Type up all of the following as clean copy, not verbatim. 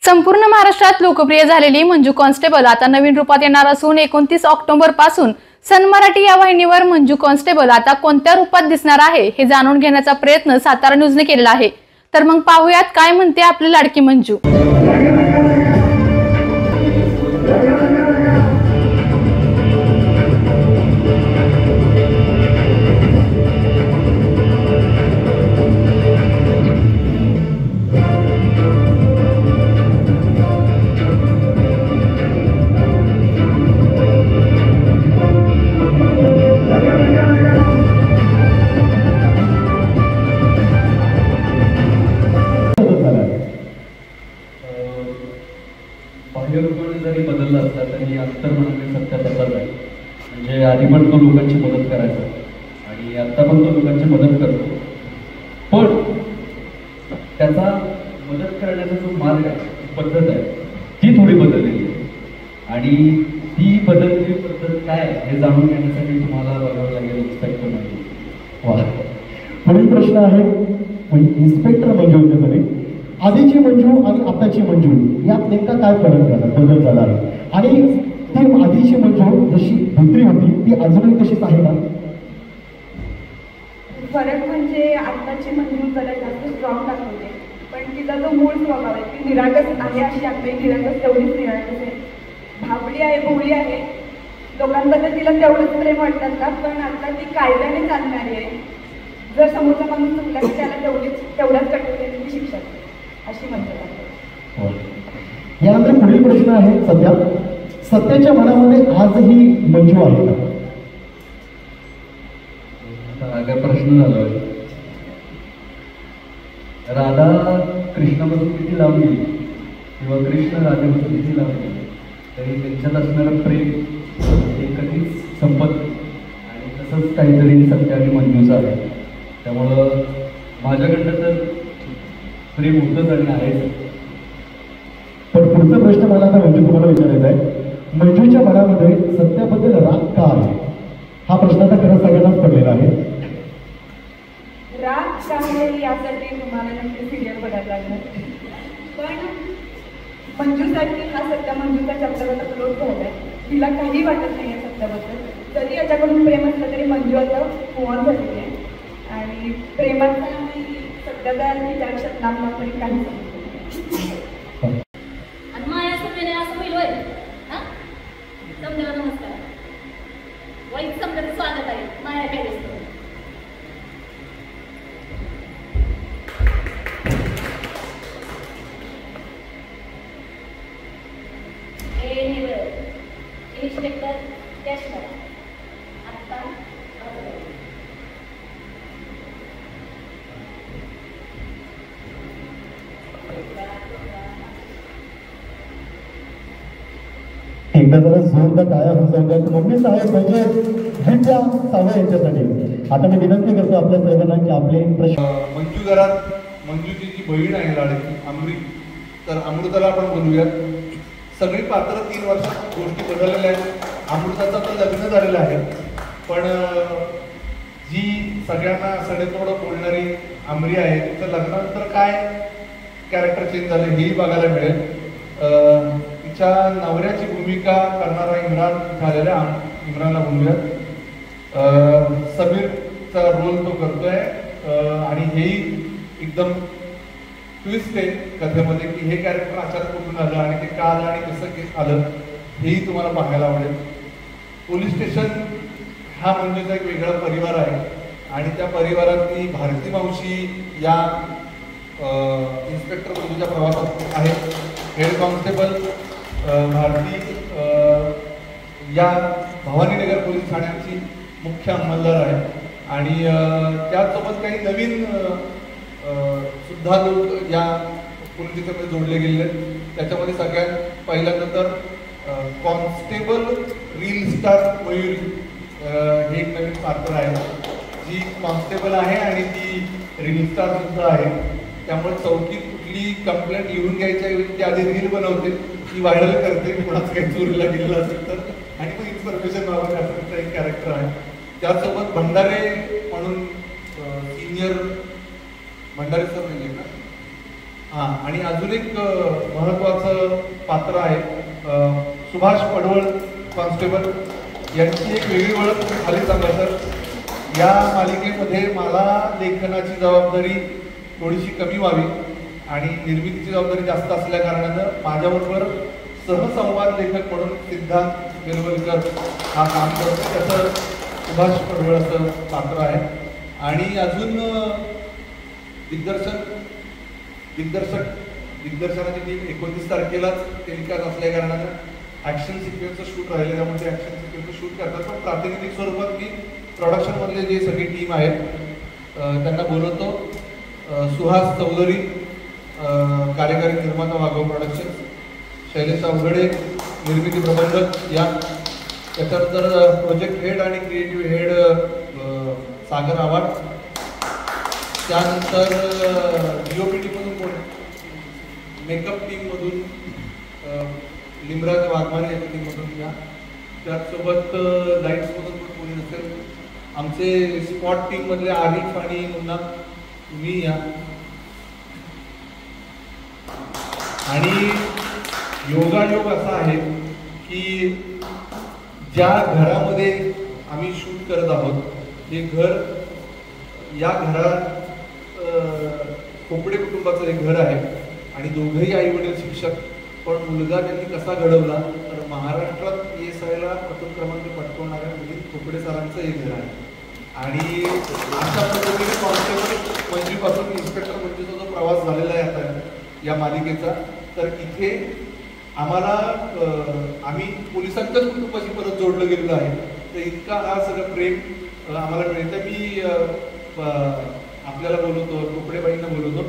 संपूर्ण महाराष्ट्रात लोकप्रिय झालेली मंजू कॉन्स्टेबल आता नवीन रूपात येणार असून 29 ऑक्टोबर पासून सन मराठी या वाहिनीवर मंजू कॉन्स्टेबल आता कोणत्या रूपात दिसणार आहे हे जाणून घेण्याचा प्रयत्न सातारा न्यूजने केलेला आहे। तर मग पाहूयात काय म्हणते आपली लाडकी मंजू। बाह्यरूपाने जरी बदलला असला तरी अंतर्मनाने सत्य तसाच आहे। म्हणजे आधी पण तो लोकांची मदत करायचा आणि आता पण तो लोकांची मदत करतो, पण त्याचा मदत करण्याचा जो मार्ग आहे, पद्धत आहे, ती थोडी बदललेली आहे आणि ती बदललेली पद्धत काय हे जाणून घेण्यासाठी तुम्हाला बघावं लागेल इन्स्पेक्टर मंजू। वा, पुढील प्रश्न आहे इन्स्पेक्टर मंजू होते, आधीची मंजू आणि आताची मंजू यात नेमका काय फरक झाला, बदल झाला आहे आणि ती आधीची मंजू जशी भित्री होती ती अजूनही तशीच आहे का? फरक म्हणजे आताची मंजू जरा जास्त स्ट्रॉंग दाखवते, पण तिचा जो मूळ स्वभाव आहे ती निरागस आहे, अशी आपली निरागस तेवढीच निरागस आहे, भाबडी आहे, भोळी आहे, लोकांबद्दल तिला तेवढंच प्रेम वाटतात का, पण आता ती कायद्याने चालणारी आहे। जर समोरचा माणूस चुकला तर त्याला तेवढ्याच कठोरतेने शिक्षा अशी म्हणतात। यानंतर पुढील प्रश्न आहे, सत्याच्या मनामध्ये आजही मंजू आहे का? अगर प्रश्न झाला, राधा कृष्णापासून किती लांब गेली किंवा कृष्ण राधेपासून किती लांब गेली तरी त्यांच्यात असणारं प्रेम हे कधीच संपत नाही आणि तसंच काहीतरी सत्य आणि मंजूचं आहे। त्यामुळं माझ्याकडनं तर प्रेम होतच आणि आहेच। पण पुढचा प्रश्न मला आता मंजू तुम्हाला विचारायचा आहे, मंजूच्या मनामध्ये सत्याबद्दल राग का आहे? हा प्रश्न आता खरं सगळ्यांनाच पडलेला आहे। राग का आहे यासाठी तुम्हाला नक्की सिरियल बघायला लागणार, पण मंजूसाठी हा सत्य मंजूचा शब्दाबद्दल क्लोज झालाय, तिला काही वाटत नाही आहे सत्याबद्दल। जरी याच्याकडून प्रेम असलं तरी मंजू आता मूव ऑन झालेली आहे आणि प्रेमाचा सत्याचा तिच्या आयुष्यात लांबपर्यंत काही आणि माया समजणे असं होईल होय। समजायला नमस्कार, वाईट समजायचं स्वागत आहे। माया काय दिसतो इन्स्पेक्टर कॅश करा आत्ता एकदा जरा जोरदार टाळ्या वाजवतात मम्मी साहेब म्हणजे ह्यांच्या सावळ्या यांच्यासाठी। आता मी विनंती करतो आपल्या सर्वांना की आपले प्रश्न मंजू घरात मंजूची जी बहीण आहे लाडकी अमृत, तर अमृताला आपण बोलूयात। सगळी पात्र 3 वर्षात गोष्टी बदललेल्या आहेत। अमृताचं तर लग्न झालेलं आहे, पण जी सगळ्यांना सडेतोडं बोलणारी आमरी आहे तिचं लग्नानंतर काय कॅरेक्टर चेंज झालं हेही बघायला मिळेल। तिच्या नवऱ्याची भूमिका करणारा इम्रान झालेला इम्रानला बोलूयात। समीरचा रोल तो करतोय आणि हेही एकदम ट्विस्ट आहे कथेमध्ये की हे कॅरेक्टर अचानक कुठून आलं आणि ते का आलं आणि कसं आलं हेही तुम्हाला पाहायला आवडेल। पोलीस स्टेशन हा मंजूचा एक वेगळा परिवार आहे आणि त्या परिवारातली भारती मावशी या इन्स्पेक्टर मंजूच्या प्रवासात आहे। हेड कॉन्स्टेबल भारती या भवानीनगर पोलीस ठाण्याची मुख्य अंमलदार आहे आणि त्याचसोबत काही नवीन सुद्धा लोक या पोलिसमध्ये जोडले गेलेले आहेत। त्याच्यामध्ये सगळ्यात पहिल्यांदा तर कॉन्स्टेबल रील स्टार मयुरी हे एक नवीन पात्र आहे, जी कॉन्स्टेबल आहे आणि ती रील स्टार सुद्धा आहे। त्यामुळे चौकीत कुठली कंप्लेंट लिहून घ्यायच्या ती आधी रील बनवते, ती व्हायरल करते कोणाच काही चोरीला गेलेलं असेल तर, आणि मग इन्फॉर्मेशन मागवते असं एक कॅरेक्टर आहे। त्यासोबत भंडारे म्हणून सिनियर भंडारे सर म्हणजे का, हां, आणि अजून एक महत्त्वाचा पात्र आहे. सुभाष पडवळ कॉन्स्टेबल यांची एक वेगळी ओळख खाली सांगा सर. या मालिकेमध्ये मला लेखनाची जबाबदारी थोडीशी कमी व्हावी आणि निर्मितीची जबाबदारी जास्त असल्या कारणानं माझ्याबरोबर सहसंवाद लेखक म्हणून सिद्धांत वेलवलकर हा काम करतो. त्याचं सुभाष पडवळ असं पात्र आहे. आणि अजून दिग्दर्शनाची टीम 29 तारखेलाच टेलिकास्ट असल्या कारणानं ॲक्शन सिक्वेन्सचं शूट राहिले, त्यामुळे ते ॲक्शन सिक्वेन्सचं शूट करतात. पण प्रातिनिधिक स्वरूपात मी प्रोडक्शनमधले जे सगळी टीम आहेत त्यांना बोलवतो. सुहास चौधरी कार्यकारी निर्माता वाघव प्रोडक्शन, शैलेश अवघडे निर्मिती प्रबंधक या, त्याच्यानंतर प्रोजेक्ट हेड आणि क्रिएटिव्ह हेड सागर आव्हाड, त्यानंतर DOP टीममधून कोण, मेकअप टीममधून लिमराज वाघमारे याच्या टीममधून या, त्याचसोबत लाईट्समधून पण कोणी नसेल, आमचे स्पॉट टीममधले आरिफ आणि मुन्ना तुम्ही या. आणि योगायोग असा आहे की ज्या घरामध्ये आम्ही शूट करत आहोत हे घर, या घरात खोपडे कुटुंबाचं एक घर आहे आणि दोघंही आई वडील शिक्षक. पण मुलगा त्यांनी कसा घडवला तर महाराष्ट्रात ESIला प्रथम क्रमांक पटकवणाऱ्या मिलिंद खोपडे सरांचं एक घर आहे. आणि अशा पद्धतीने कॉन्स्टेबल मंजूपासून इन्स्पेक्टर मंजूचा जो प्रवास झालेला आहे आता या मालिकेचा, तर इथे आम्हाला आम्ही पोलिसांच्याच कुटुंबाशी परत जोडलं गेलेलं आहे. तर इतका हा सगळं प्रेम आम्हाला मिळतं. मी आपल्याला बोलवतो, खोपडेबाईंना बोलवतो,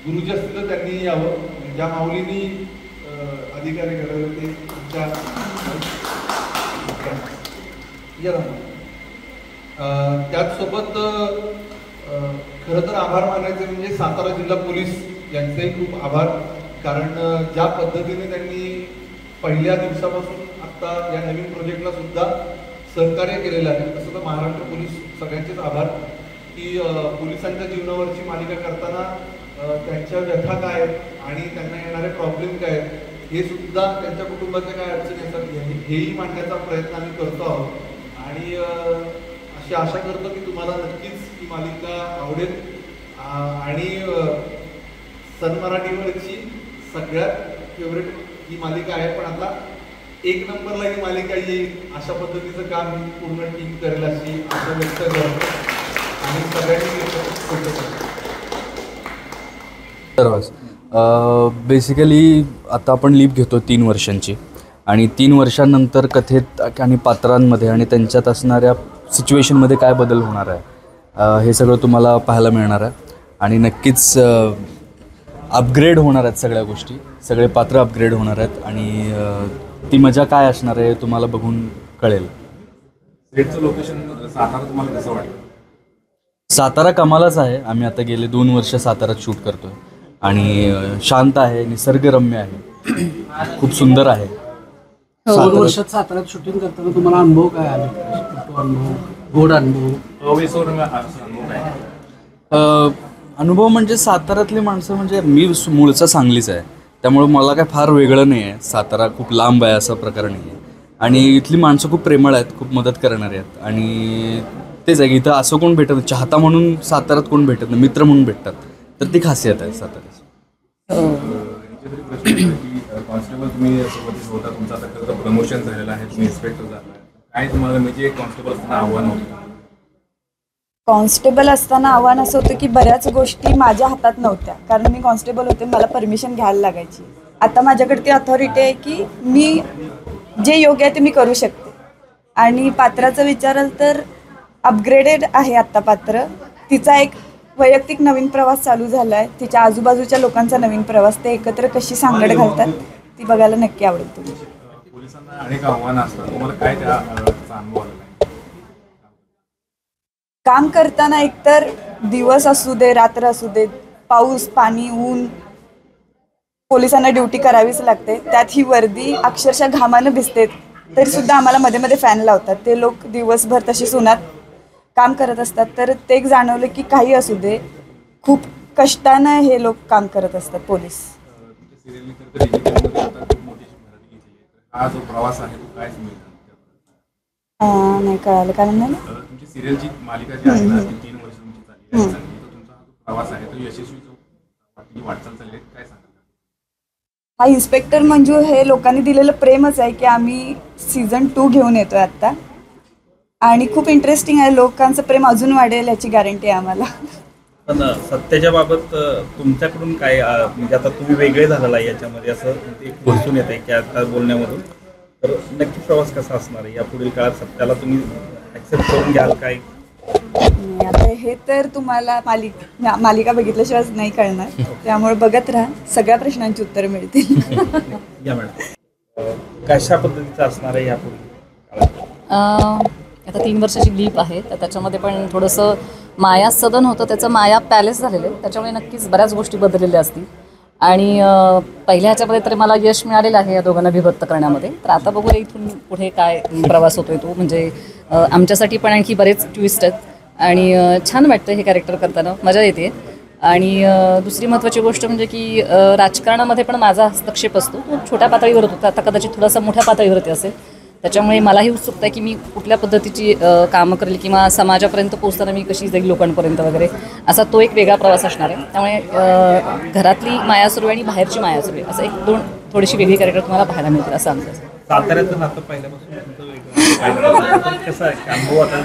गुरुजी असतील तर त्यांनी यावं. ज्या माऊलींनी अधिकारी घडवले ते तुमच्या त्याचसोबत खरं तर आभार मानायचे म्हणजे सातारा जिल्हा पोलीस यांचेही खूप आभार. कारण ज्या पद्धतीने त्यांनी पहिल्या दिवसापासून आत्ता या नवीन प्रोजेक्टला सुद्धा सहकार्य केलेलं आहे. तसं तर महाराष्ट्र पोलीस सगळ्यांचेच आभार की पोलिसांच्या जीवनावरची मालिका करताना त्यांच्या व्यथा काय आणि त्यांना येणारे प्रॉब्लेम काय हे सुद्धा, त्यांच्या कुटुंबाच्या काय अडचणी असतात हेही मांडण्याचा प्रयत्न आम्ही करतो आहोत. आणि अशी आशा करतो की तुम्हाला नक्कीच ही मालिका आवडेल. आणि सन मराठीवरची सगळ्यात फेवरेट ही मालिका आहे. पण आता 1 नंबरला ही मालिका येईल अशा पद्धतीचं काम पूर्ण टीम करेल अशी आशा व्यक्त करतो आणि सगळ्यांनी बेसिकली आता आपण लीप घेतो 3 वर्षांची आणि 3 वर्षांनंतर कथेत आणि पात्रांमध्ये आणि त्यांच्यात असणाऱ्या सिच्युएशनमध्ये काय बदल होणार आहे हे सगळं तुम्हाला पाहायला मिळणार आहे. आणि नक्कीच अपग्रेड होणार आहेत सगळ्या गोष्टी, सगळे पात्र अपग्रेड होणार आहेत आणि ती मजा काय असणार आहे तुम्हाला बघून कळेल. सेटचं लोकेशन सातारा तुम्हाला कसं वाटलं? सातारा कमालच आहे. आम्ही आता गेले 2 वर्ष साताऱ्यात शूट करतोय आणि शांत आहे, निसर्गरम्य आहे, खूप सुंदर आहे. 2 वर्षात साताऱ्यात शूटिंग करताना तुम्हाला अनुभव काय आले? गोड अनुभव? अनुभव म्हणजे साताऱ्यातली माणसं, म्हणजे मी मूळचा सांगलीच आहे त्यामुळे मला काय फार वेगळं नाही आहे. सातारा खूप लांब आहे असा प्रकार नाही आहे आणि इथली माणसं खूप प्रेमळ आहेत, खूप मदत करणारी आहेत. आणि तेच आहे की इथं असं कोण भेटत, चाहता म्हणून साताऱ्यात कोण भेटत नाही, मित्र म्हणून भेटतात. तर ती खासियत आहे साताऱ्याची. कॉन्स्टेबल तुम्ही सुरुवातीला होता, तुमचं आता प्रमोशन झालेलं आहे, तुम्ही इन्स्पेक्टर झाला, काय तुम्हाला म्हणजे कॉन्स्टेबल असताना आव्हान होतं? कॉन्स्टेबल असताना आव्हान असं होतं की बऱ्याच गोष्टी माझ्या हातात नव्हत्या, कारण मी कॉन्स्टेबल होते, मला परमिशन घ्यायला लागायची. आता माझ्याकडे ती अथॉरिटी आहे की मी जे योग्य आहे ते मी करू शकते. आणि पात्राचं विचाराल तर अपग्रेडेड आहे आत्ता पात्र. तिचा एक वैयक्तिक नवीन प्रवास चालू झाला आहे, तिच्या आजूबाजूच्या लोकांचा नवीन प्रवास, ते एकत्र कशी सांगड घालतात ती बघायला नक्की आवडेल तुम्ही. पोलिसांना अनेक आव्हानं असतात, तुम्हाला काय त्याचा अनुभव आला? काम करताना एकतर दिवस असू दे रात्र असू दे, पाऊस पाणी ऊन, पोलिसांना ड्युटी करावीच लागते. त्यात ही वर्दी अक्षरशः घामानं भिजते, तरी सुद्धा आम्हाला मध्ये मध्ये फॅन लावतात. ते लोक दिवसभर तशी उन्हात काम करत असतात. तर ते एक जाणवलं की काही असू दे, खूप कष्टानं हे लोक काम करत असतात पोलीस. हा जो प्रवास आहे तो काय मिळतो? नाही कळालं कारण नाही. तुमची सिरियलची मालिका जी आहे ना ती 3 वर्ष तुमची चालली आहे, तर तुमचा हा जो प्रवास आहे तो यशस्वी वाटचाल चालली आहे, काय सांगाल? हा इन्स्पेक्टर मंजू हे लोकांनी दिलेलं प्रेमच आहे की आम्ही सीझन 2 घेऊन येतोय आत्ता आणि खूप इंटरेस्टिंग आहे. लोकांचं प्रेम अजून वाढेल याची गॅरंटी आहे आम्हाला. पण सत्याच्या बाबत तुमच्याकडून काय म्हणजे आता तुम्ही वेगळे झालेला आहे याच्यामध्ये असं एक दिसून येत आहे की आता बोलण्यामधून, तर नक्की प्रवास कसा असणार आहे? या पुढील काळात सत्याला तुम्ही ॲक्सेप्ट करून घ्याल काय? आता हे तर तुम्हाला मालिका बघितल्याशिवाय नाही कळणार, त्यामुळे बघत राहा, सगळ्या प्रश्नांची उत्तरं मिळतील. या मॅडम, कशा पद्धतीचं असणार आहे या पुढील काळात? आता 3 वर्षाची लीप आहे, तर त्याच्यामध्ये पण थोडंसं माया सदन होतं, त्याचं माया पॅलेस झालेलं आहे, त्याच्यामुळे नक्कीच बऱ्याच गोष्टी बदललेल्या असतील. आणि पहिल्या ह्याच्यामध्ये तर मला यश मिळालेलं आहे या दोघांना विभक्त करण्यामध्ये. तर आता बघूया इथून पुढे काय प्रवास होतोय तो. म्हणजे आमच्यासाठी पण आणखी बरेच ट्विस्ट आहेत आणि छान वाटतं हे कॅरेक्टर करताना, मजा येते. आणि दुसरी महत्त्वाची गोष्ट म्हणजे की राजकारणामध्ये पण माझा हस्तक्षेप असतो, तो छोट्या पातळीवर होता, आता कदाचित थोडासा मोठ्या पातळीवरती असेल. त्याच्यामुळे मलाही उत्सुकता आहे की मी कुठल्या पद्धतीची कामं करेल किंवा समाजापर्यंत पोहोचताना मी कशी जाईल लोकांपर्यंत वगैरे, असा तो एक वेगळा प्रवास असणार आहे. त्यामुळे घरातली माया सुरू आहे आणि बाहेरची माया सुरू आहे, असं 1-2 थोडीशी वेगळी कॅरेक्टर तुम्हाला पाहायला मिळतील असं आमचं. साताऱ्याचं नातं पहिल्यापासून तुमचं वेगळं कसं आहे अनुभव आता?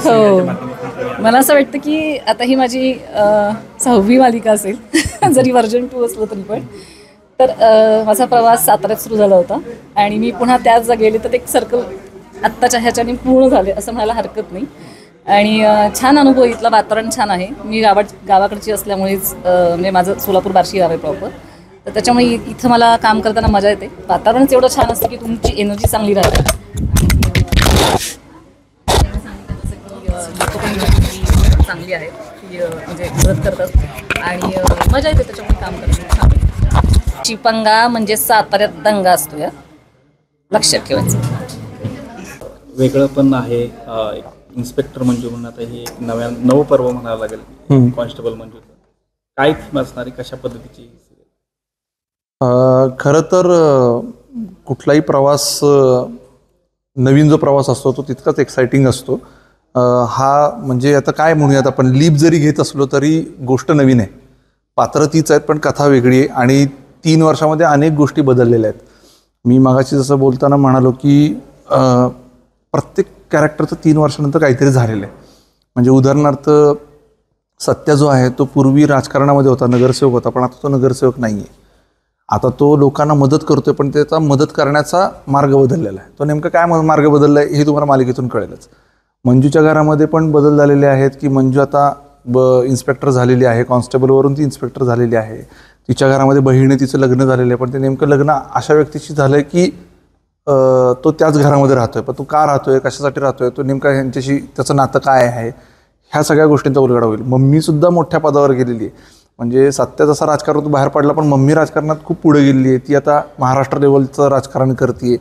हो, मला असं वाटतं की आता ही माझी 6वी मालिका असेल जरी व्हर्जन 2 असलं तरी पण. तर माझा प्रवास साताऱ्यात सुरू झाला होता आणि मी पुन्हा त्याच जागी गेले, तर एक सर्कल आत्ताच्या ह्याच्याने पूर्ण झाले असं म्हणायला हरकत नाही. आणि छान अनुभव, इथलं वातावरण छान आहे. मी गावाकडची असल्यामुळेच म्हणजे माझं सोलापूर बार्शी गाव आहे प्रॉपर, तर त्याच्यामुळे इथं मला काम करताना मजा येते. वातावरणच एवढं छान असतं की तुमची एनर्जी चांगली राहते. चांगली आहे की म्हणजे मदत करतात आणि मजा येते त्याच्यामुळे काम करतात छान. चिपंगा म्हणजे साताऱ्यात दंगा असतो, या लक्षात ठेवायचं. वेगळं पण आहे इन्स्पेक्टर मंजू म्हणून आता हे एक नवपर्व म्हणावं लागेल कॉन्स्टेबल मंजूचं. काय थीम असणारी, कशा पद्धतीची? खरं तर कुठलाही प्रवास, नवीन जो प्रवास असतो तो तितकाच एक्साइटिंग असतो. हा म्हणजे आता काय म्हणूयात आपण, लीप जरी घेत असलो तरी गोष्ट नवीन आहे, पात्र तीच आहेत पण कथा वेगळी आहे आणि 3 वर्षामध्ये अनेक गोष्टी बदललेल्या आहेत. मी मागाशी जसं बोलताना म्हणालो की प्रत्येक कॅरेक्टरचं 3 वर्षानंतर काहीतरी झालेलं आहे. म्हणजे उदाहरणार्थ सत्या जो आहे तो पूर्वी राजकारणामध्ये होता, नगरसेवक होता, पण आता तो नगरसेवक नाही आहे. आता तो लोकांना मदत करतोय, पण त्याचा मदत करण्याचा मार्ग बदललेला आहे. तो नेमका काय मार्ग बदलला आहे हे तुम्हाला मालिकेतून कळेलच. मंजूच्या घरामध्ये पण बदल झालेले आहेत की मंजू आता इन्स्पेक्टर झालेली आहे, कॉन्स्टेबलवरून ती इन्स्पेक्टर झालेली आहे. तिच्या घरामध्ये बहिणी, तिचं लग्न झालेलं आहे, पण ते नेमकं लग्न अशा व्यक्तीशी झालं आहे की तो त्याच घरामध्ये राहतोय, पण तो का राहतोय, कशासाठी राहतोय, तो नेमका ह्यांच्याशी त्याचं नातं काय आहे, ह्या सगळ्या गोष्टींचा उलगडा होईल. मम्मीसुद्धा मोठ्या पदावर गेलेली आहे. म्हणजे सत्या जसा राजकारणातून बाहेर पडला, पण मम्मी राजकारणात खूप पुढे गेलेली आहे. ती आता महाराष्ट्र लेवलचं राजकारण करते.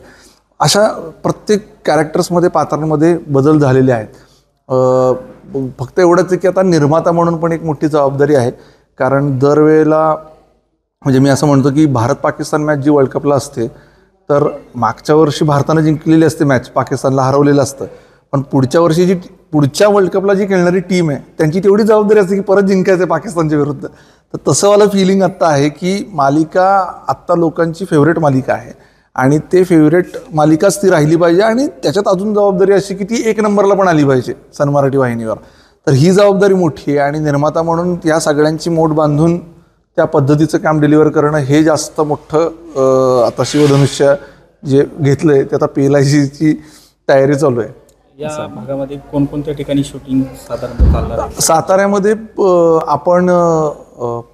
अशा प्रत्येक कॅरेक्टर्समध्ये, पात्रांमध्ये बदल झालेले आहेत. फक्त एवढंच आहे की आता निर्माता म्हणून पण एक मोठी जबाबदारी आहे. कारण दरवेळेला म्हणजे मी असं म्हणतो की भारत पाकिस्तान मॅच जी वर्ल्ड कपला असते, तर मागच्या वर्षी भारतानं जिंकलेली असते मॅच, पाकिस्तानला हरवलेलं असतं, पण पुढच्या वर्षी पुढच्या वर्ल्ड कपला जी खेळणारी टीम आहे त्यांची तेवढी जबाबदारी असते की परत जिंकायचं आहे पाकिस्तानच्या विरुद्ध. तर तसं वाला फिलिंग आत्ता आहे की मालिका आत्ता लोकांची फेवरेट मालिका आहे आणि ते फेवरेट मालिकाच ती राहिली पाहिजे आणि त्याच्यात अजून जबाबदारी अशी की ती 1 नंबरला पण आली पाहिजे सन मराठी वाहिनीवर. तर ही जबाबदारी मोठी आहे आणि निर्माता म्हणून या सगळ्यांची मोठ बांधून त्या पद्धतीचं काम डिलिव्हर करणं हे जास्त मोठं आता शिवधनुष्य जे घेतलं आहे ते आता पेलायची तयारी चालू आहे. या भागामध्ये कोणकोणत्या ठिकाणी शूटिंग साधारणतः चालणार आहे? साताऱ्यामध्ये आपण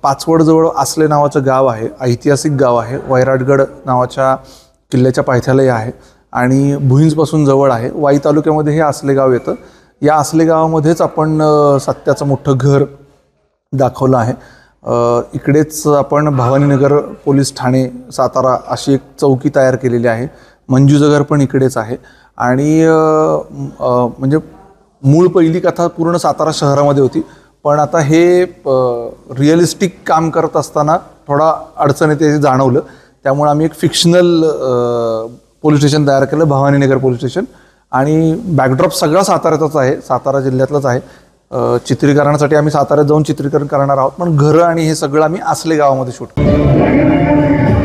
पाचवडजवळ आसले नावाचं गाव आहे, ऐतिहासिक गाव आहे. वैराटगड नावाच्या किल्ल्याच्या पायथ्यालाही आहे आणि भुईंजपासून जवळ आहे. वाई तालुक्यामध्ये हे आसले गाव येतं. या आसले गावामध्येच आपण सत्याचं मोठं घर दाखवलं आहे. इकडेच आपण भवानीनगर पोलीस ठाणे सातारा अशी एक चौकी तयार केलेली आहे. मंजूचं घर पण इकडेच आहे आणि म्हणजे मूळ पहिली कथा पूर्ण सातारा शहरामध्ये होती, पण आता हे रिअलिस्टिक काम करत असताना थोडा अडचण येते जाणवलं. त्यामुळे आम्ही एक फिक्शनल पोलीस स्टेशन तयार केलं, भवानीनगर पोलीस स्टेशन. आणि बॅकड्रॉप सगळा साताऱ्याचाच आहे, सातारा जिल्ह्यातलाच आहे. चित्रीकरणासाठी आम्ही साताऱ्यात जाऊन चित्रीकरण करणार आहोत, पण घरं आणि हे सगळं आम्ही आसले गावामध्ये शूट करतो.